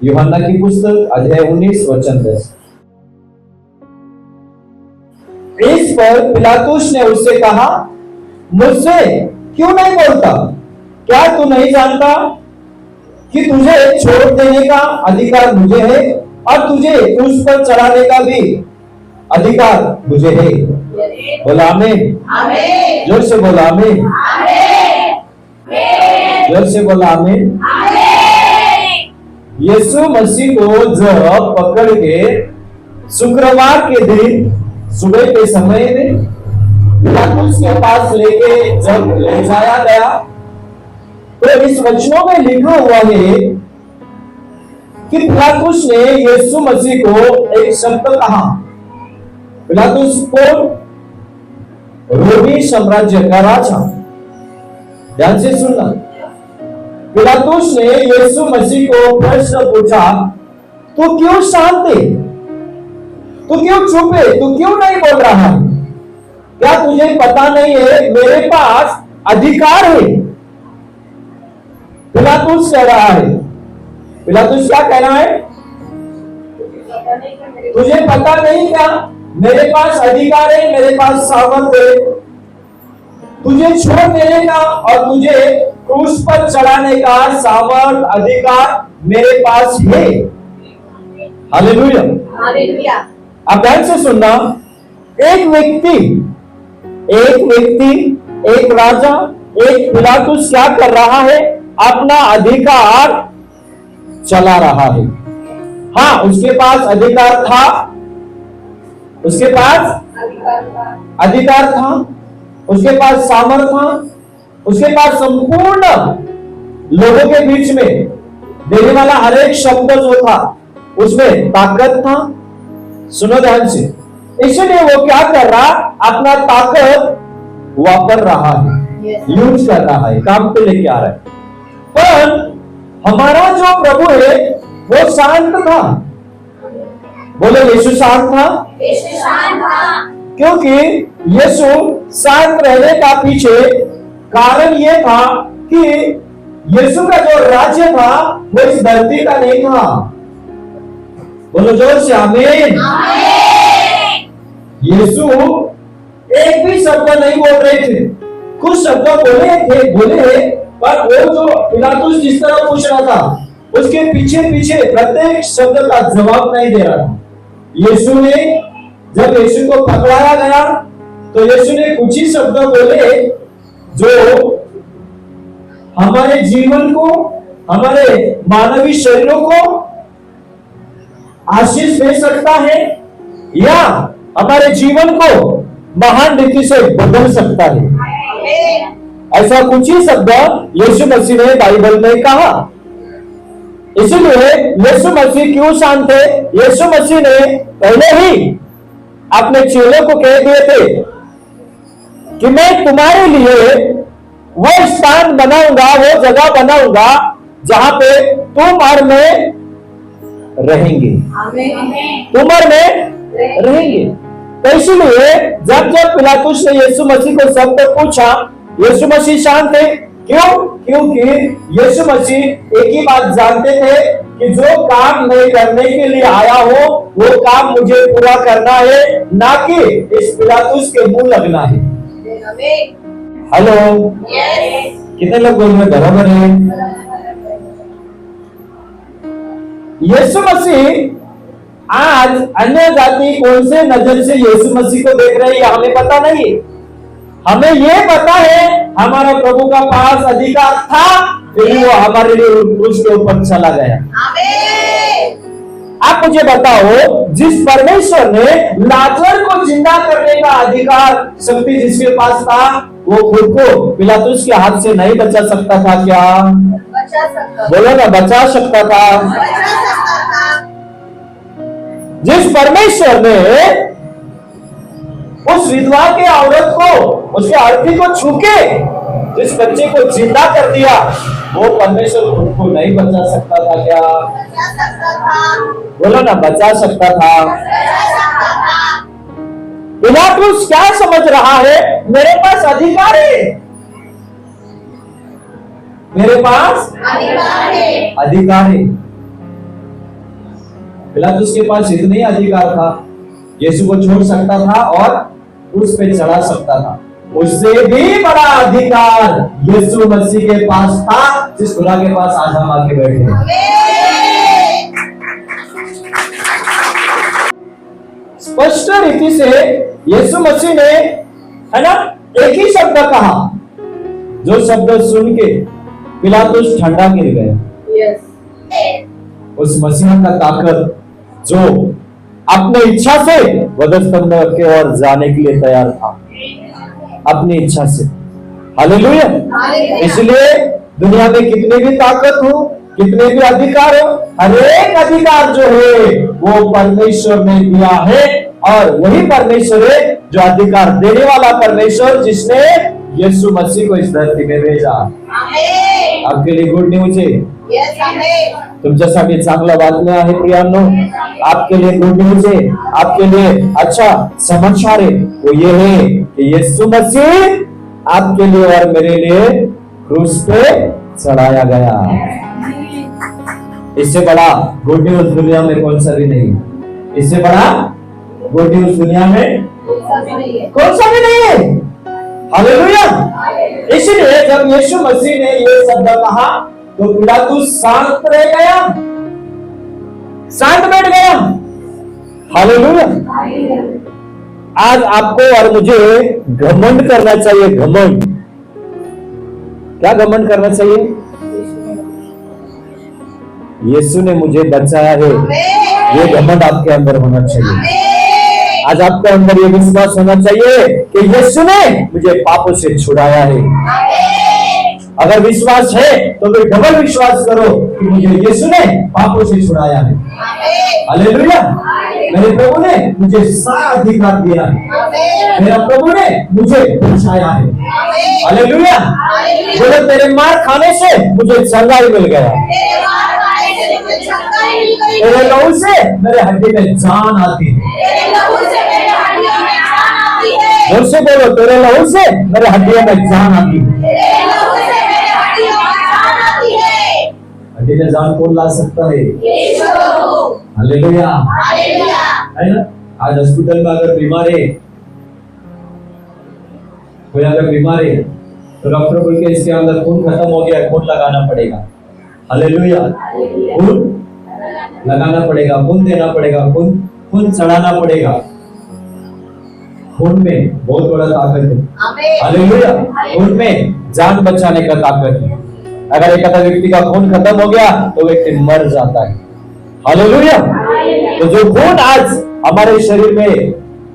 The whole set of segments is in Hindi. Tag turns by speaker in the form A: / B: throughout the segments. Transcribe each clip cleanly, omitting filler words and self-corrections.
A: यूहन्ना की पुस्तक अध्याय 19 वचन 10। इस पर पिलातुस ने उससे कहा, मुझसे क्यों नहीं बोलता? क्या तू नहीं जानता कि तुझे छोड़ देने का अधिकार मुझे है और तुझे क्रूस पर चढ़ाने का भी अधिकार मुझे है? बोला आमीन।
B: आमीन।
A: जोर से बोला आमीन।
B: आमीन।
A: जोर से बोला आमीन। यीशु मसीह को जब पकड़ के शुक्रवार के दिन सुबह के समय में पिलातुस के पास लेके जब ले जाया गया, तो इस वचनों में लिखा हुआ है कि पिलातुस ने यीशु मसीह को एक शब्द कहा। पिलातुस को रोमी साम्राज्य का राजा, ध्यान से सुनना। पिलातुस ने यीशु मसीह को प्रश्न पूछा, तू क्यों शांत है? तू क्यों चुप है? तू क्यों नहीं बोल रहा है? क्या तुझे पता नहीं है मेरे पास अधिकार है? पिलातुस कह रहा है। पिलातुस क्या कह रहा है? तुझे पता नहीं क्या मेरे पास अधिकार है, मेरे पास सामर्थ है तुझे छोड़ देने का और तुझे क्रूस पर चढ़ाने का सामर्थ अधिकार मेरे पास है। हालेलुया।
B: हालेलुया।
A: अब ध्यान से सुनना। एक व्यक्ति, एक राजा, एक पिलातुस क्या कर रहा है? अपना अधिकार चला रहा है। हाँ, उसके पास अधिकार था, उसके पास अधिकार था, उसके पास सामर्थ था, उसके पास संपूर्ण लोगों के बीच में देने वाला हर एक शब्द जो था उसमें ताकत था। सुनो ध्यान से। इसलिए वो क्या कर रहा? अपना ताकत वापर रहा है, यूज कर रहा है, काम पे लेके आ रहा है। पर हमारा जो प्रभु है वो शांत था। बोले यीशु शांत था।
B: यीशु शांत था।
A: क्योंकि यीशु शांत रहने का पीछे कारण यह था कि यीशु का जो राज्य था वो इस धरती का नहीं था। बोलो जोर से आमीन। यीशु एक भी शब्द नहीं बोल रहे थे। कुछ शब्द बोले पर वो जो पिलातुस जिस तरह पूछ रहा था उसके पीछे पीछे प्रत्येक शब्द का जवाब नहीं दे रहा था। यीशु ने जब यीशु को पकड़ाया गया तो यीशु ने कुछ ही शब्द बोले जो हमारे जीवन को, हमारे मानवीय शरीरों को आशीष दे सकता है या हमारे जीवन को महान रीति से बदल सकता है। ऐसा कुछ ही शब्द यीशु मसीह ने बाइबल में कहा। इसलिए यीशु मसीह क्यों शांत थे? यीशु मसीह ने पहले ही अपने चेलों को कह दिए थे कि मैं तुम्हारे लिए वो स्थान बनाऊंगा, वो जगह बनाऊंगा जहां पे तुम और मैं रहेंगे। तुम और मैं रहेंगे। तो इसलिए जब पिलातुस ने यीशु मसीह को शब्द पूछा, यीशु मसीह शांत थे। क्यों? क्योंकि यीशु मसीह एक ही बात जानते थे कि जो काम मैं करने के लिए आया हूं वो काम मुझे पूरा करना है, ना कि इस पिलातुस के मुंह लगना है। हेलो, कितने लोग बोल रहे बराबर है? यीशु मसीह आज अन्य जाति कौन से नजर से यीशु मसीह को देख रहे हैं हमें पता नहीं। हमें यह पता है हमारा प्रभु का पास अधिकार था, फिर वो हमारे लिए क्रूस के ऊपर चला गया। आप मुझे बताओ, जिस परमेश्वर ने लाजर को जिंदा करने का अधिकार शक्ति जिसके पास था, वो खुद को पिलातुस के हाथ से नहीं बचा सकता था क्या?
B: बचा सकता।
A: बोलो ना, बचा सकता था। जिस परमेश्वर ने उस विधवा के औरत को, उसके अर्थी को छूके जिस बच्चे को जिंदा कर दिया, वो परमेश्वर खुद को नहीं बचा सकता था क्या?
B: बचा सकता था।
A: बोलो ना, बचा सकता था। पिलातुस क्या समझ रहा है? मेरे पास अधिकार है, मेरे पास अधिकार है। पिलातुस के पास इतना ही अधिकार था, यीशु को छोड़ सकता था और उस पे चढ़ा सकता था। उससे भी बड़ा अधिकार यीशु मसीह के पास था, जिस खुदा के पास आज हम आके बैठे हैं। स्पष्ट रीति से यीशु मसीह ने, है ना, एक ही शब्द कहा, जो शब्द सुन के पिलातुस ठंडा गिर गया। उस मसीहा का ताकत जो अपने इच्छा से वधस्तंभ की ओर जाने के लिए तैयार था, अपनी इच्छा से। हालेलुया। इसलिए दुनिया में कितने भी ताकत हो, कितने भी अधिकार हो, हर एक अधिकार जो है वो परमेश्वर ने दिया है, और वही परमेश्वर है जो अधिकार देने वाला परमेश्वर, जिसने यीशु मसीह को इस धरती में भेजा। आपके लिए गुड न्यूज है, तुमच्यासाठी चांगल्या बातम्या आहे प्रियांनो। आपके लिए गुड न्यूज है, आपके लिए अच्छा समाचार है, वो ये है कि यीशु मसीह आपके लिए और मेरे लिए क्रूस पे चढ़ाया गया। इससे बड़ा गुड न्यूज दुनिया में कौन सा भी नहीं, इससे बड़ा गुड न्यूज दुनिया में कौन सा भी नहीं है। हालेलुया। इसलिए जब यीशु मसीह ने ये शब्द कहा तो पिलातुस शांत रह गया, शांत बैठ गया। हालेलुया। आज आपको और मुझे घमंड करना चाहिए, घमंड। क्या घमंड करना चाहिए? यीशु ने मुझे बचाया है, ये घमंड आपके अंदर होना चाहिए। आज आपके अंदर ये विश्वास होना चाहिए कि यीशु ने मुझे पापों से छुड़ाया है। अगर विश्वास है तो फिर डबल विश्वास करो कि मुझे यीशु ने पापों से छुड़ाया है। हालेलुया। मेरे प्रभु ने मुझे सारा अधिकार दिया है, मेरा प्रभु ने मुझे बचाया है। हालेलुया। बोले तेरे मार खाने से मुझे चंगाई मिल गया, तेरे लहू से मेरे हड्डी में जान आती है। जोर से बोलो, तेरे लहू से मेरे हड्डियों में जान आती है। हड्डी में जान कौन ला सकता है? हालेलुया। है ना? आज हॉस्पिटल में अगर बीमार है, कोई अगर बीमार है तो डॉक्टर बोल के इसके अंदर खून खत्म हो गया, खून लगाना पड़ेगा। हालेलुया। खून लगाना पड़ेगा, खून देना पड़ेगा, खून चढ़ाना पड़ेगा। खून में बहुत बड़ा ताकत है। हालेलुया। खून में जान बचाने का ताकत है। अगर एक व्यक्ति का खून खत्म हो गया तो व्यक्ति मर जाता है। हालेलुया। तो जो खून आज हमारे शरीर में,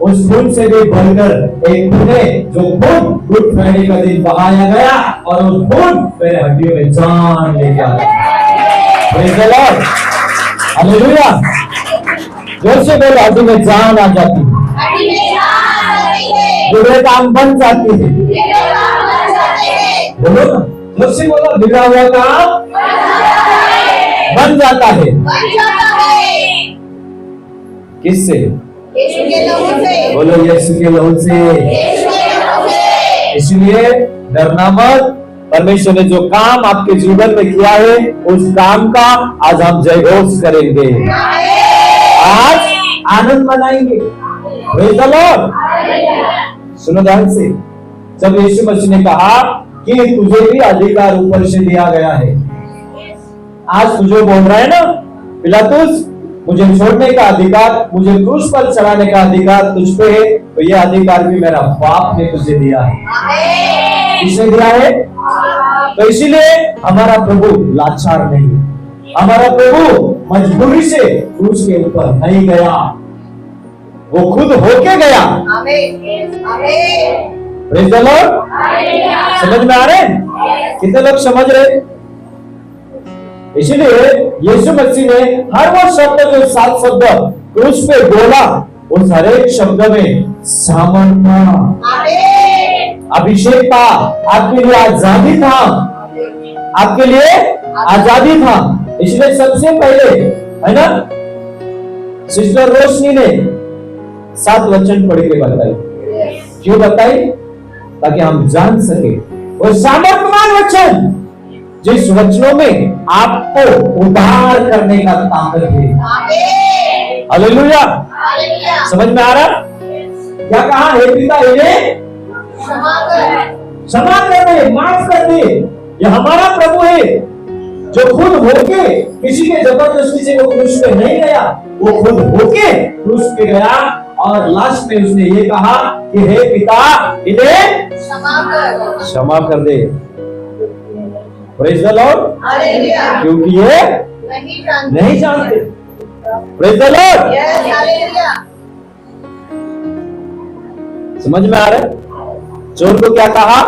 A: उस खून से भी बढ़कर एक खून है जो खून गुड फ्राइडे का दिन बहाया गया, और उस खून मेरे हड्डियों में जान लेके आया। Praise the Lord. हालेलुया। जोर से बोलो, हड्डी में जान आ जाती है, बुरे काम बन जाती है। बोलो ना, जोर से बोलो, बिगड़ा हुआ काम बन जाता है। किससे? बोलो, यीशु के लहू से। इसलिए डरना मत। परमेश्वर ने जो काम आपके जीवन में किया है, उस काम का आज हम जयघोष करेंगे, आज आनंद मनाएंगे। Praise the Lord. सुनो ध्यान से, जब यीशु मसीह ने कहा कि तुझे भी अधिकार ऊपर से दिया गया है, आज तुझे बोल रहा है ना पिलातुस, मुझे छोड़ने का अधिकार, मुझे क्रूस पर चढ़ाने का अधिकार तुझ पे है, तो ये अधिकार भी मेरा बाप ने तुझे दिया है। किसने दिया है? तो इसीलिए हमारा प्रभु लाचार नहीं, हमारा प्रभु मजबूरी से क्रूस के ऊपर नहीं गया, वो खुद होके गया। Praise the Lord. समझ में आ रहे? कितने लोग समझ रहे? इसीलिए यीशु मसीह ने हर वो शब्द, जो 7 शब्द क्रूस पे बोला, उस हर एक शब्द में सामर्थ था, अभिषेक था, आपके लिए आजादी था, आपके लिए आजादी था। इसलिए सबसे पहले, है ना, सिस्टर रोशनी ने 7 वचन पढ़ के बताई। क्यों बताई? ताकि हम जान सके वो सामर्थ्यवान वचन, जिस वचनों में आपको उद्धार करने का ताकत है। हालेलुया।
B: हालेलुया।
A: समझ में आ रहा? क्या कहा? हे पिता इन्हें
B: क्षमा कर।
A: क्षमा कर दे, माफ कर दे। ये हमारा प्रभु है जो खुद होके, किसी के जबरदस्ती से वो क्रूस पे नहीं गया, वो खुद होके क्रूस पे गया और लास्ट में उसने ये कहा कि हे पिता इन्हें
B: क्षमा कर।
A: क्षमा कर दे। Praise the Lord.
B: हालेलुया।
A: क्योंकि ये
B: नहीं जानते।
A: नहीं जानते। Praise the Lord.
B: Yes, hallelujah.
A: समझ में आ रहा है? चोर को क्या कहा?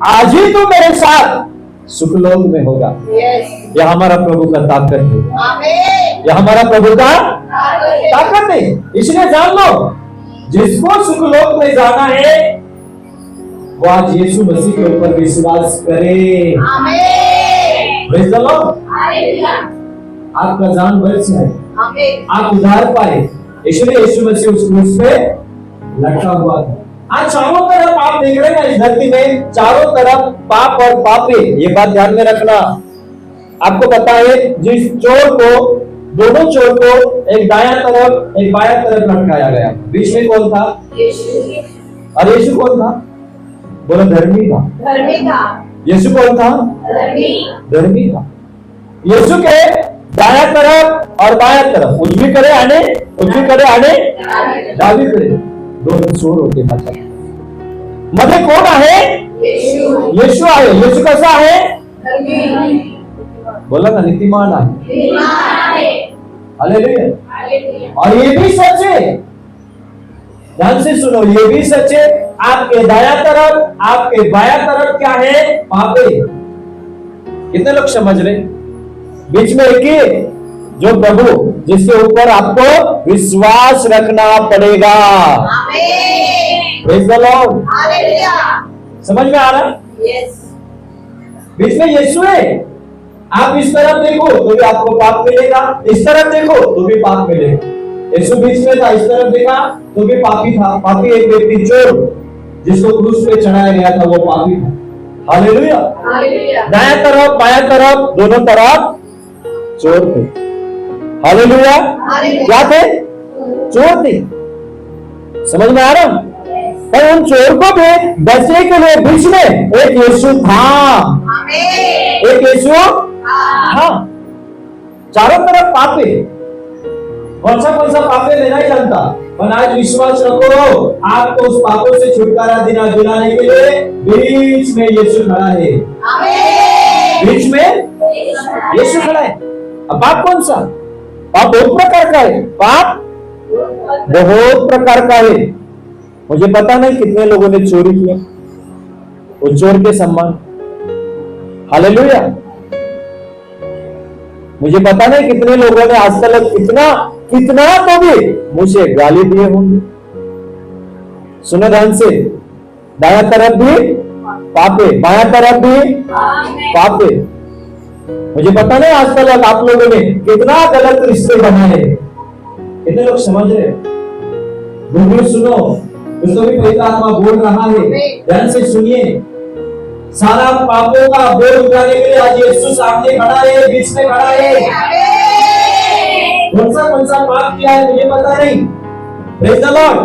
A: आज ही तू मेरे साथ सुखलोक में होगा।
B: यस।
A: यह हमारा प्रभु का ताकत है,
B: आमीन।
A: यह हमारा प्रभु का
B: हालेलुया।
A: ताकत है। इसलिए जान लो, जिसको सुखलोक में जाना है वो आज यीशु मसीह के ऊपर विश्वास करे।
B: आमीन।
A: Praise the Lord.
B: हालेलुया।
A: आपका जान बच जाए,
B: आमीन।
A: आप उद्धार पाए। इसलिए यीशु मसीह उस क्रूस पे लटका हुआ था। आज चारों तरफ आप देख रहे हैं ना, इस धरती में चारों तरफ पाप और पापी। ये बात ध्यान में रखना। आपको पता है, जिस चोर को, दोनों चोर को एक दायां तरफ एक बायां तरफ लटकाया गया, बीच में कौन था?
B: यीशु।
A: और यीशु कौन था? बोलो धर्मी था।
B: धर्मी था।
A: यीशु कौन था?
B: धर्मी।
A: धर्मी था। यीशु के दायां तरफ और बायां तरफ, उजवी करे आने, उजवी करे आने, दावी करे, दोनों चोर होते हैं। मध्य कौन है?
B: यीशु।
A: यीशु आहे। यीशु कैसा है?
B: धर्मी।
A: बोला ना, नीतिमान आहे।
B: नीतिमान है।
A: हालेलुया।
B: हालेलुया।
A: और ये भी सच है, ध्यान से सुनो, ये भी सच है, आपके दाया तरफ आपके बाया तरफ क्या है? पापे। कितने लोग समझ रहे? बीच में एक ही, जो प्रभु, जिसके ऊपर आपको विश्वास रखना पड़ेगा।
B: आमीन।
A: Praise the Lord.
B: हालेलुया।
A: समझ में आ रहा?
B: यस।
A: बीच में यीशु है। आप इस तरफ देखो तो भी आपको पाप मिलेगा, इस तरफ देखो तो भी पाप मिलेगा। यीशु बीच में था, इस तरफ देखा तो भी पापी था। पापी एक व्यक्ति, चोर, जिसको क्रूस पे चढ़ाया गया था, वो पापी था। हालेलुया।
B: हालेलुया।
A: दाया तरफ बाया तरफ दोनों तरफ चोर थे। हालेलुया।
B: हालेलुया।
A: क्या थे? चोर थे। समझ में आ रहा? पर उन चोर को भी बचने के लिए बीच में एक यीशु था।
B: आमीन।
A: एक यीशु हाँ। चारों तरफ पापे। कौन सा पापे मैं नहीं जानता, पर आज विश्वास रखो, आपको उस पापों से छुटकारा दिलाने के लिए बीच में यीशु खड़ा है।
B: आमीन।
A: बीच में यीशु खड़ा है। अब पाप कौन सा? पाप बहुत प्रकार का है। पाप बहुत प्रकार का है। मुझे पता नहीं कितने लोगों ने चोरी किया, वो चोर के सम्मान। हालेलुया। मुझे पता नहीं कितने लोगों ने आज तक कितना तो भी मुझे गाली दिए होंगे। सुनो ध्यान से, दाया तरफ भी पापे, बाया तरफ भी पापे। मुझे पता नहीं आज तक आप लोगों ने कितना गलत रिश्ते बनाए। कितने लोग समझ रहे? गुरु सुनो, उसको भी पवित्र आत्मा बोल रहा है, ध्यान से सुनिए। सारा पापों का बोझ उठाने के लिए आज यीशु सामने खड़ा है, बीच में खड़ा है। कौन सा पाप किया है मुझे पता नहीं। Praise the Lord.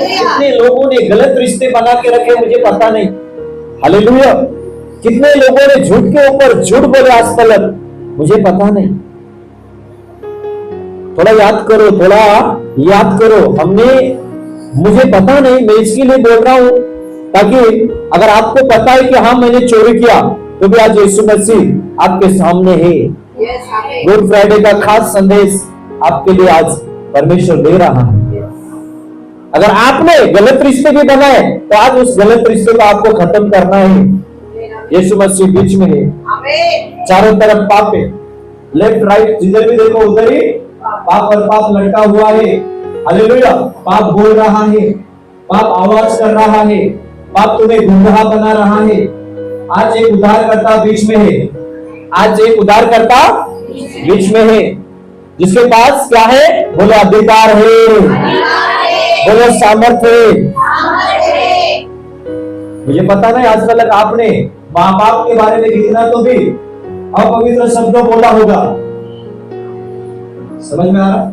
A: कितने लोगों ने गलत रिश्ते बना के रखे मुझे पता नहीं। हालेलुया। कितने लोगों ने झूठ के ऊपर झूठ बोले आज तक मुझे पता नहीं। थोड़ा याद करो। मुझे पता नहीं, मैं इसके लिए बोल रहा हूं ताकि अगर आपको पता है कि हाँ मैंने चोरी किया, तो भी आज यीशु मसीह आपके सामने है। गुड फ्राइडे का खास संदेश आपके लिए आज परमेश्वर दे रहा है। अगर आपने गलत रिश्ते भी बनाए तो आज उस गलत रिश्ते को आपको खत्म करना है। यीशु मसीह बीच में है। चारों तरफ पाप है, लेफ्ट राइट जिधर भी देखो उधर ही पाप और पाप लटका हुआ है। हालेलुया। पाप बोल रहा है, पाप आवाज कर रहा है, पाप तुम्हें गुमराह बना रहा है। आज एक उद्धारकर्ता बीच में है। आज एक उद्धारकर्ता बीच में है, जिसके पास क्या है? बोले अधिकार है, बोले सामर्थ्य है। मुझे पता नहीं आज तक आपने माँ बाप के बारे में कितना तो भी अपवित्र शब्द बोला होगा। समझ में आ रहा?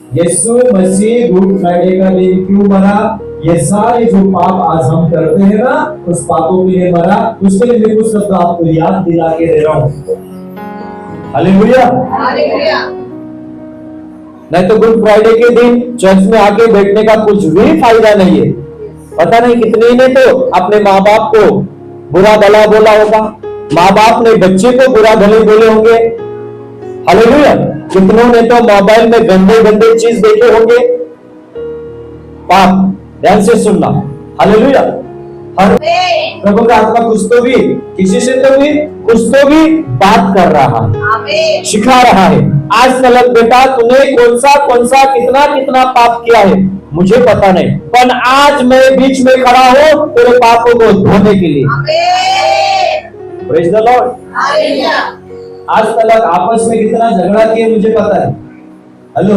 A: यीशु मसीह गुड फ्राइडे का दिन क्यों मरा? ये सारे जो पाप आज हम करते हैं ना, उस पापों के लिए मरा। उसके लिए मैं कुछ शब्द आपको याद दिला के दे रहा हूं। हालेलुया।
B: हालेलुया।
A: नहीं तो गुड फ्राइडे के दिन चर्च में आके बैठने का कुछ भी फायदा नहीं है। पता नहीं कितने ने तो अपने माँ बाप को बुरा भला बोला होगा, माँ बाप ने बच्चे को बुरा भले बोले होंगे। हालेलुया। कितनों ने तो मोबाइल में गंदे गंदे चीज देखे होंगे। पाप, ध्यान से सुनना। हालेलुया। हर प्रभु का आत्मा कुछ तो भी, किसी से तो भी, कुछ तो भी बात कर रहा है, सिखा रहा है। आज तलक बेटा तूने कौन सा कितना कितना पाप किया है मुझे पता नहीं, पर आज मैं बीच में खड़ा हूं तेरे पापों को धोने के लिए। Praise the Lord.
B: हालेलुया।
A: आज तलक आपस में कितना झगड़ा किए मुझे पता है। हेलो।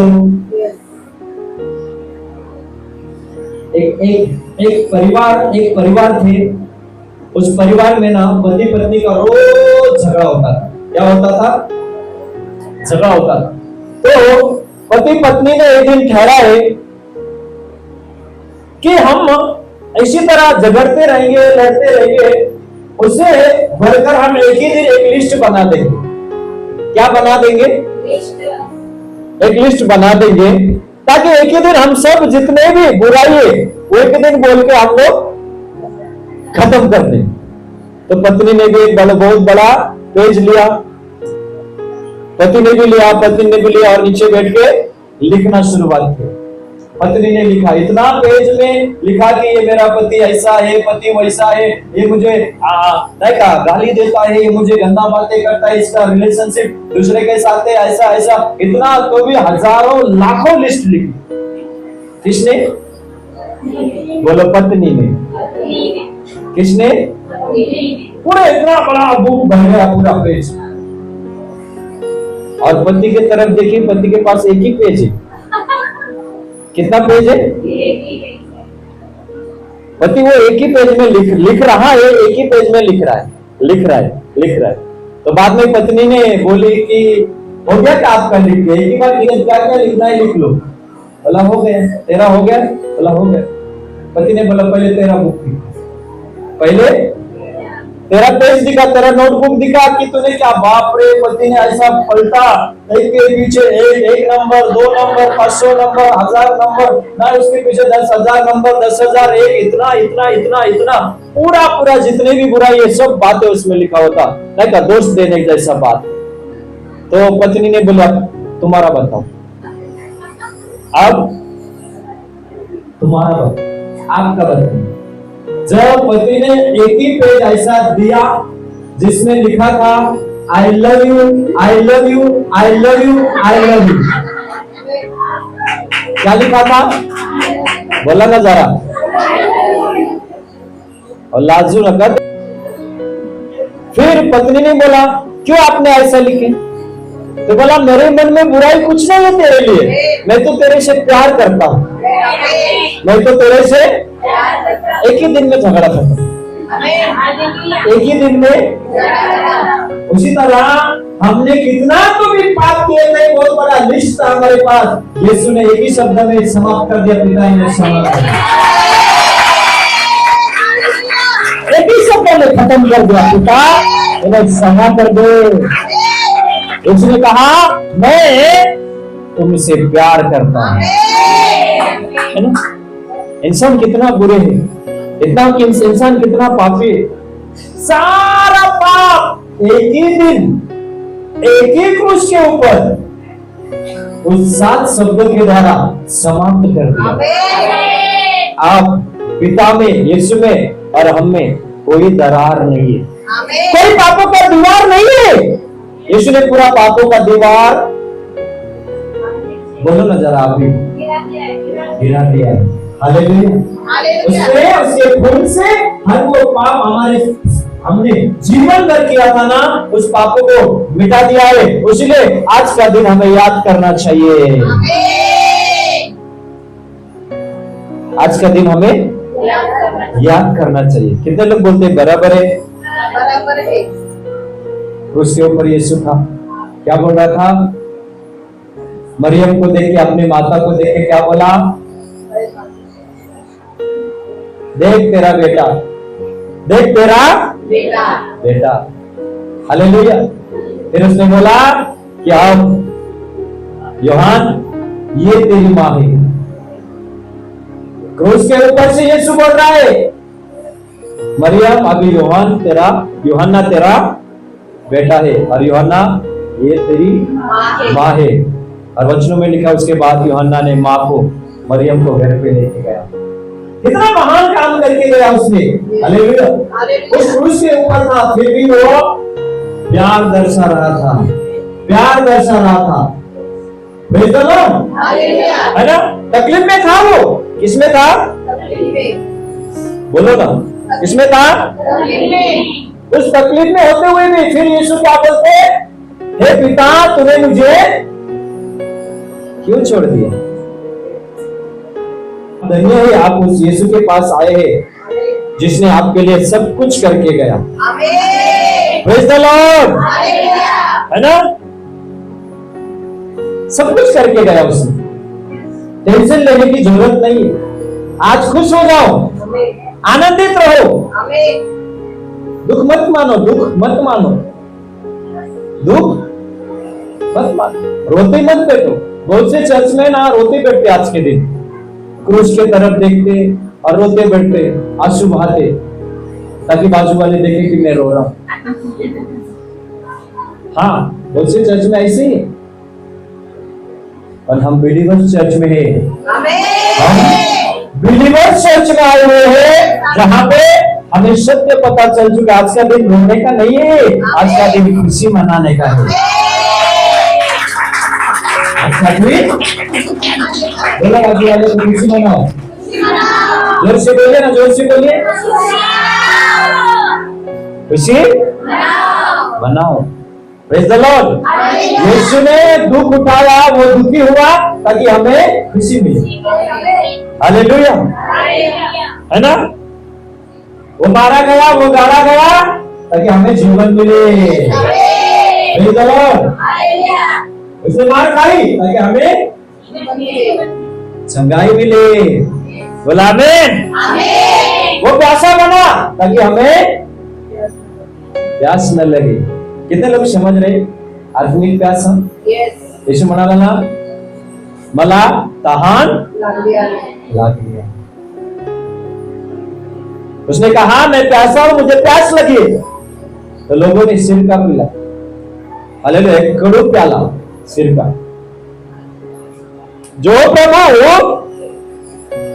A: एक परिवार थे। उस परिवार में ना पति पत्नी का रोज झगड़ा होता था। क्या होता था? झगड़ा होता था। तो पति पत्नी ने एक दिन ठहराए कि हम इसी तरह झगड़ते रहेंगे, लड़ते रहेंगे, उससे बढ़कर हम एक ही दिन एक लिस्ट बना देंगे। क्या बना देंगे? एक लिस्ट बना देंगे, ताकि एक ही दिन हम सब जितने भी बुराई है वो एक दिन बोल के हम लोग खत्म कर दें। तो पत्नी ने भी एक बहुत बड़ा पेज लिया, पति ने भी लिया, पत्नी ने भी लिया और नीचे बैठ के लिखना शुरुआत की। पत्नी ने लिखा, इतना पेज में लिखा कि ये मेरा पति ऐसा है, पति वैसा है, ये मुझे नहीं कहा गाली देता है, ये मुझे गंदा बातें करता है, इसका रिलेशनशिप दूसरे के साथ है, ऐसा ऐसा। इतना तो भी हजारों लाखों लिस्ट लिखी। किसने? बोलो पत्नी ने। किसने? पूरा इतना बड़ा बुक भर गया, पूरा पेज। और पति की तरफ देखिए, पति के पास एक ही पेज है। कितना पेज है? पति वो एक ही पेज में लिख रहा है, एक ही पेज में लिख रहा है। तो बाद में पत्नी ने बोली कि हो गया क्या आपका लिख के? एक ही बार क्या क्या लिखना है लिख लो। बोला हो गया। तेरा हो गया? बोला हो गया। पति ने बोला पहले तेरा बुक दिखा, पहले तेरा पेज दिखा, तेरा नोटबुक दिखा कि तूने क्या। बाप रे, पति ने ऐसा पलटा, एक के पीछे एक नंबर, 2 नंबर, 500 नंबर, 1000 नंबर, ना उसके पीछे 10,000 नंबर, 10,000 एक, इतना इतना इतना इतना पूरा जितने भी बुराई है सब बातें उसमें लिखा होता। नहीं का दोस्त देने जैसा बात। तो पत्नी ने बोला तुम्हारा बताओ, अब तुम्हारा बताओ, आपका बताओ। जब पति ने एक ही पेज ऐसा दिया जिसमें लिखा था I love you, I love you, I love you, I love you. क्या लिखा था? बोला ना जरा, और लाजू नकद। फिर पत्नी ने बोला क्यों आपने ऐसा लिखे? तो बोला मेरे मन में बुराई कुछ नहीं है तेरे लिए, मैं तो तेरे से प्यार करता हूं, मैं तो तेरे से एक ही दिन में झगड़ा खत्म, एक ही दिन में। उसी तरह हमने कितना तो भी पाप किए थे, बहुत बड़ा लिस्ट था हमारे पास। यीशु ने एक ही शब्द में समाप्त कर दिया, पिता ने समाप्त कर दिया, एक ही शब्द में खत्म कर दिया, पिता इन्हें क्षमा कर दो। उसने कहा मैं तुमसे प्यार करता हूं। है ना? इंसान कितना बुरे है, इतना कि इंसान कितना पापी है। सारा पाप एक ही दिन, एक ही क्रूस के ऊपर उस 7 शब्दों के द्वारा समाप्त कर दिया। आप पिता में, यीशु में और हम में कोई दरार नहीं है, कोई पापों का दीवार नहीं है। यीशु ने पूरा पापों का दीवार, बोलो ना जरा, आप भी गिरा दिया। हालेलुया। उसके खून से हर वो पाप हमने जीवन भर किया था ना, उस पापों को मिटा दिया है। इसलिए आज का दिन हमें याद करना चाहिए। आज का दिन हमें याद करना चाहिए। कितने लोग बोलते हैं बराबर है?
B: बराबर है।
A: उसके ऊपर यीशु था, क्या बोल रहा था? मरियम को देख के, अपनी माता को देख के क्या बोला? देख तेरा बेटा, देख तेरा
B: बेटा।
A: बेटा। हालेलुया। फिर उसने बोला कि अब यूहन, ये तेरी मां है। क्रूस के ऊपर से यीशु बोल रहा है, मरियम अभी यूहन्ना तेरा बेटा है, और यूहन्ना ये तेरी मां है। और वचनों में लिखा, उसके बाद यूहन्ना ने मां को, मरियम को घर पे लेके गया। कितना महान काम करके गया उसने। हालेलुया। उस क्रूस के ऊपर था, फिर भी वो प्यार दर्शा रहा था, प्यार दर्शा रहा था। Praise the Lord.
B: हालेलुया।
A: है ना? तकलीफ में था वो। किसमें था?
B: तकलीफ में।
A: बोलो ना, किसमें था?
B: तकलीफ में।
A: उस तकलीफ में होते हुए भी फिर यीशु क्या बोलते? हे पिता, तूने मुझे क्यों छोड़ दिया? धन्य है आप उस यीशु के पास आए हैं जिसने आपके लिए सब कुछ करके गया।
B: आमीन।
A: Praise the Lord.
B: हालेलुया।
A: है ना? सब कुछ करके गया उसने। टेंशन लेने की जरूरत नहीं है। आज खुश हो जाओ,
B: आमीन।
A: आनंदित रहो,
B: आमीन।
A: दुख मत मानो, दुख मत मानो, दुख मत मानो, रोते मत बैठो। बहुत से चर्च में ना रोते बैठते आज के दिन, क्रूस के तरफ देखते और रोते बैठते, आंसू बहाते, ताकि बाजू वाले देखे कि मैं रो रहा हूं। हाँ, बहुत से चर्च में ऐसे ही है, और हम बिलीवर्स चर्च में है।
B: आमीन।
A: बिलीवर्स चर्च में आए हुए हैं जहां पे हमें सत्य पता चल चुका। आज का दिन रोने का नहीं है, आज का दिन खुशी मनाने का है। अच्छा जी, बोलो बाजू वाले को खुशी मनाओ। जोर से बोलिए ना, जोर से बोलिए, खुशी मनाओ। Praise the Lord. यीशु ने दुख उठाया, वो दुखी हुआ ताकि हमें खुशी मिले। हालेलुया। है ना? वो मारा गया, वो गाड़ा गया ताकि हमें जीवन मिले। Praise the Lord. उसने मार खाई ताकि हमें संगाई मिले। बोला आमीन। वो प्यासा बना ताकि हमें प्यास न लगे। कितने लोग समझ रहे? आत्मिक प्यास हम यीशु म्हणाला ना, मला तहान लागली। उसने कहा मैं प्यासा हूं, मुझे प्यास लगी। तो लोगों ने सिर का पिला, हालेलुया, एक कड़ू प्याला सिर का। जो प्रभु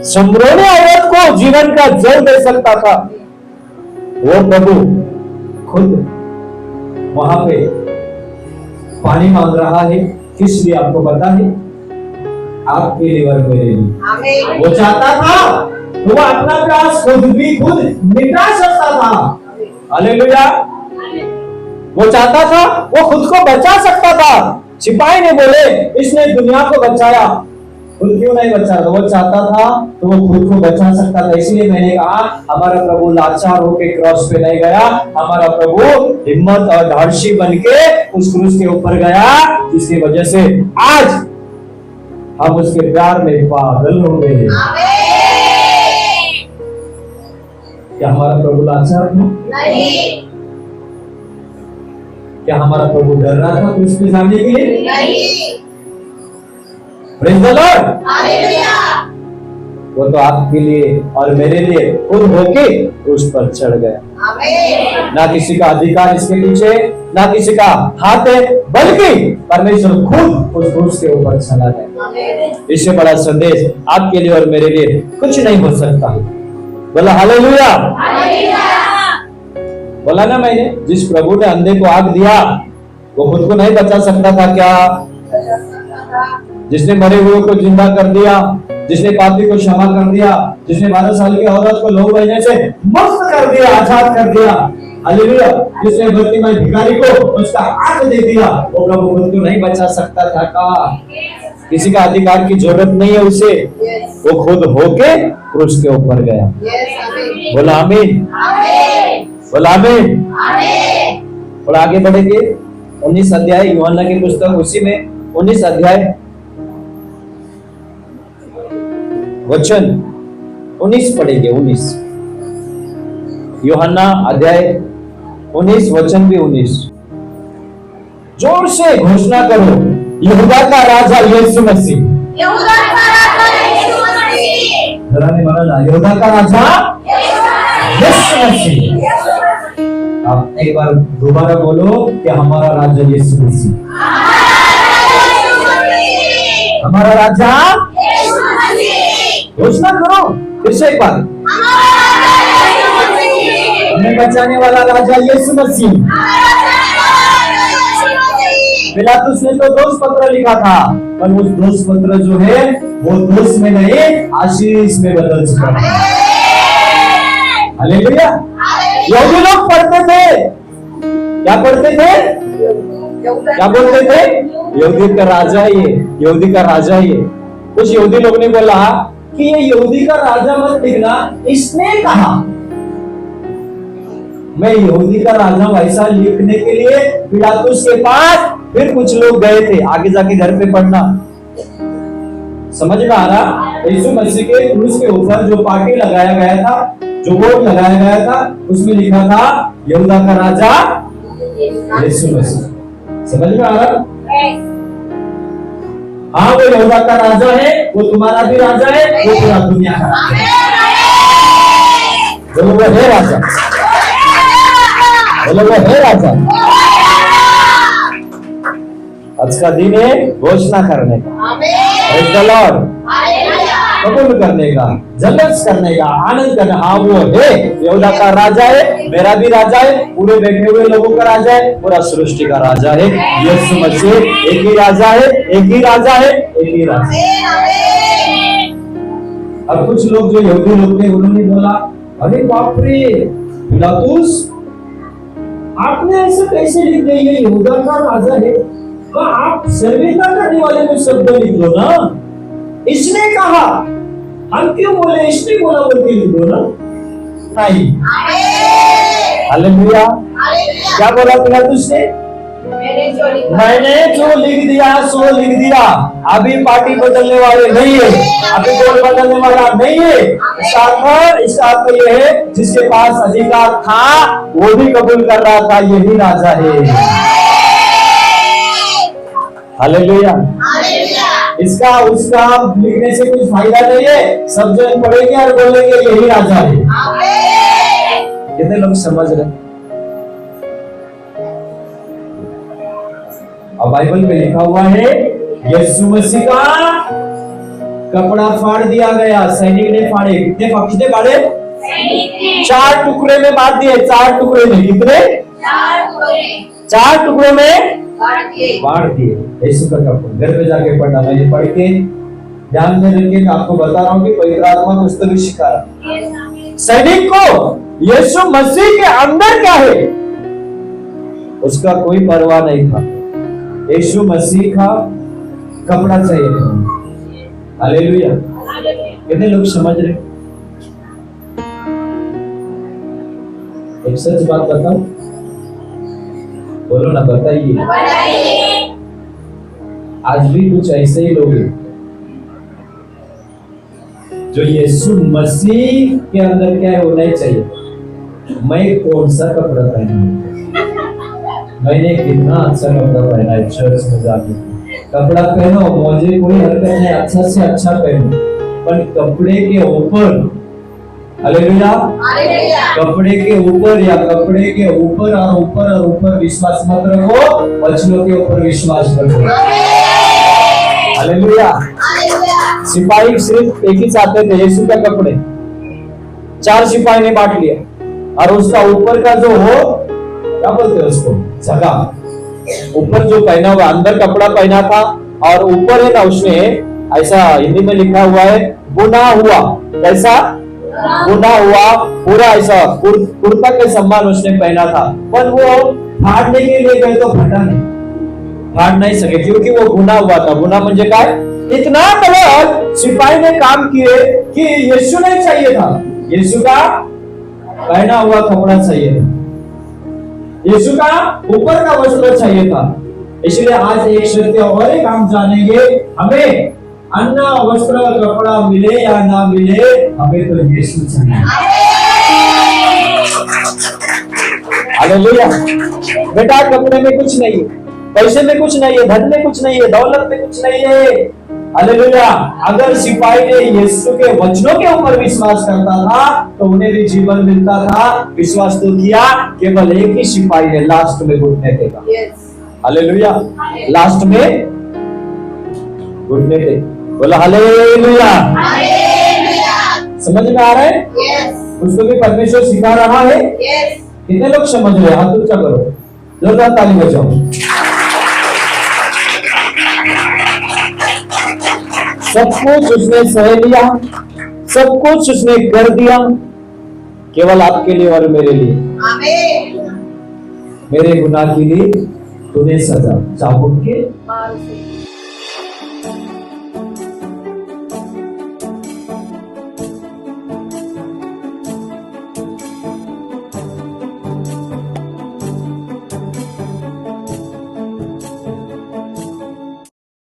A: संभ्रोने औरत को जीवन का जल दे सकता था, वो प्रभु खुद वहां पे पानी मांग रहा है। किस लिए आपको पता है? आपके लिए और मेरे लिए। वो चाहता था तो वो अपना प्यास खुद मिटा सकता था। हालेलुया। वो चाहता था, वो खुद को बचा सकता था। सिपाही ने बोले इसने दुनिया को बचाया, खुद क्यों नहीं बचा? वो चाहता था तो वो खुद को बचा सकता था। इसलिए मैंने कहा हमारा प्रभु लाचार होके क्रॉस पे नहीं गया, हमारा प्रभु हिम्मत और धार्शी बनके उस क्रूस के ऊपर गया, जिसकी वजह से आज हम उसके प्यार में पागल हो गए। क्या हमारा प्रभु लाचार था?
B: नहीं।
A: क्या हमारा प्रभु डर रहा था क्रूस पे जाने के लिए?
B: नहीं।
A: Praise the Lord.
B: हालेलुया।
A: वो तो आपके लिए और मेरे लिए खुद होके क्रूस पर चढ़ गया।
B: आमीन।
A: ना किसी का अधिकार इसके पीछे, ना किसी का हाथ है, बल्कि परमेश्वर खुद उस क्रूस के ऊपर चला गया।
B: आमीन।
A: इससे बड़ा संदेश आपके लिए और मेरे लिए कुछ नहीं हो सकता। बोला हालेलुया।
B: हालेलुया।
A: बोला ना मैंने, जिस प्रभु ने अंधे को आग दिया, वो खुद को नहीं बचा सकता था क्या? जिसने मरे हुए को जिंदा कर दिया, जिसने पापी को क्षमा कर दिया, जिसने 12 साल की औरत को 9 महीने से मुक्त कर दिया, आजाद कर दिया, हालेलुया, जिसने भक्तिमय भिखारी को उसका हक दे दिया, वो प्रभु खुद को नहीं बचा सकता था का? किसी का अधिकार की जरूरत नहीं है उसे, वो खुद होके क्रूस के ऊपर गया। बोला आमीन। बोला आमीन। और आगे बढ़ेंगे 19 अध्याय यूहन्ना की पुस्तक, उसी में 19 अध्याय वचन 19 पढ़ेंगे। 19 यूहन्ना अध्याय 19 वचन भी 19। जोर से घोषणा करो, यहूदा का राजा यीशु मसीह।
B: यहूदा का राजा यीशु मसीह।
A: जरा ने माना ना, यहूदा का राजा यीशु मसीह। आप एक बार दोबारा बोलो कि हमारा राजा यीशु मसीह। हमारा राजा
B: यीशु मसीह।
A: घोषणा करो फिर से एक बार, हमें बचाने वाला राजा यीशु मसीह। पिलातुस ने तो दोष पत्र लिखा था, पर उस दोष पत्र जो है वो दोष में नहीं आशीष में बदल चुका है। हालेलुया। यहूदी लोग पढ़ते थे, क्या पढ़ते थे, क्या बोलते थे, यहूदी का राजा है ये, यहूदी का राजा है ये। कुछ यहूदी लोग ने बोला कि ये यहूदी का राजा मत लिखना, इसने कहा। मैं यहूदी का राजा वैसा लिखने के लिए पिलातुस के पास फिर कुछ लोग गए थे। आगे जाके घर पे पढ़ना, समझ में आ रहा। यीशु मसीह के क्रूस के ऊपर जो पार्टी लगाया गया था, जो बोर्ड लगाया गया था, उसमें लिखा था यहूदा का राजा यीशु मसीह। समझ में आ रहा। हाँ, वो यहूदा का राजा है, वो तुम्हारा भी राजा है, वो पूरा दुनिया का राजा है। बोलो वो है राजा, बोलो वो है राजा। आज का दिन है घोषणा करने का, प्रेज़ द लॉर्ड, कबूल करने का, जलस करने का, आनंद करना। हाँ, वो है यहूदा का राजा है, मेरा भी राजा है, पूरे बैठे हुए लोगों का राजा है, पूरा सृष्टि का राजा है यीशु मसीह। एक ही राजा है, एक ही राजा है, एक ही राजा। अब कुछ लोग जो यहूदी लोग थे उन्होंने बोला, अरे बाप रे पिलातुस, आपने ऐसा कैसे लिख दिया ये यहूदा का राजा है? तो आप सर्वथा करने वाले में शब्द लिख दो ना, इसने कहा। हम क्यों बोले इसने बोला बोल के लिख दो ना। नहीं, हालेलुया। क्या बोला पिलातुस ने? मैंने जो लिख दिया सो लिख दिया। अभी पार्टी बदलने वाले नहीं है, अभी बोल बदलने वाला नहीं है। इसका अर्थ यह है जिसके पास अधिकार था वो भी कबूल कर रहा था, यही राजा है। हालेलुया। इसका उसका लिखने से कुछ फायदा नहीं है। सब जन पढ़ेंगे और बोलेंगे यही राजा है। कितने लोग समझ रहे? अब बाइबल में लिखा हुआ है यीशु मसीह का कपड़ा फाड़ दिया गया। सैनिक ने फाड़े। कितने पक्ष ने फाड़े? 4 टुकड़े में बांट दिए। 4 टुकड़े में कितने? 4 टुकड़ों में बांट दिए। यीशु का कपड़ा घर पे जाके पढ़ना। मैं पढ़ के ध्यान में रख के आपको बता रहा हूँ कि पवित्र आत्मा कुछ तो भी सिखा रहा। सैनिक को यीशु मसीह के अंदर क्या है उसका कोई परवाह नहीं था। यीशु मसीह का कपड़ा चाहिए था। हालेलुया। कितने लोग समझ रहे? एक सच बात बताओ, बोलो ना, बताइए। आज भी कुछ ऐसे ही लोग हैं जो यीशु मसीह के अंदर क्या होना चाहिए। मैं कौन सा कपड़ा पहनूं, मैंने कितना अच्छा कपड़ा पहना है चर्च में जाके। कपड़ा पहनो, मुझे कोई हरकत नहीं, अच्छा से अच्छा पहनो, पर कपड़े के ऊपर, हालेलुया, कपड़े के ऊपर या कपड़े के ऊपर और ऊपर और ऊपर विश्वास मत रखो, बच्चों के ऊपर विश्वास रखो। हालेलुया। सिपाही सिर्फ एक ही चाहते थे, यीशु का कपड़े। 4 सिपाही ने बांट लिया और उसका ऊपर का जो हो, क्या बोलते हैं उसको, जगह, ऊपर जो पहना हुआ, अंदर कपड़ा पहना था और ऊपर है ना उसने ऐसा हिंदी में लिखा हुआ है बुना हुआ। कैसा? बुना हुआ पूरा ऐसा कुर्ता के सम्मान उसने पहना था। पर वो फाड़ने के लिए गए तो फटा नहीं, फाड़ नहीं सके क्योंकि वो बुना हुआ था। बुना म्हणजे काय? इतना गलत सिपाही ने काम किए कि यीशु नहीं चाहिए था, यीशु का पहना हुआ कपड़ा चाहिए था, यीशु का ऊपर का वस्त्र चाहिए था। इसलिए आज एक सत्य और एक हम जानेंगे, हमें अन्न वस्त्र कपड़ा मिले या ना मिले, हमें तो यीशु चाहिए। हालेलुया। बेटा कपड़े में कुछ नहीं है, पैसे में कुछ नहीं है, धन में कुछ नहीं है, दौलत में कुछ नहीं है। हालेलुया। अगर सिपाही ने यीशु के वचनों के ऊपर विश्वास करता था तो उन्हें भी जीवन मिलता था। विश्वास तो किया, केवल एक ही सिपाही है लास्ट में घुटने देगा। हालेलुया। लास्ट में घुटने दे, बोला हालेलुया। समझ में आ रहा है? उसको भी परमेश्वर सिखा रहा है। कितने लोग समझ रहे हैं? हाथ ऊंचा करो, जोरदार ताली बजाओ। सब कुछ उसने सह लिया, सब कुछ उसने कर दिया, केवल आपके लिए और मेरे लिए। मेरे गुनाह के लिए तूने सजा चाबुक के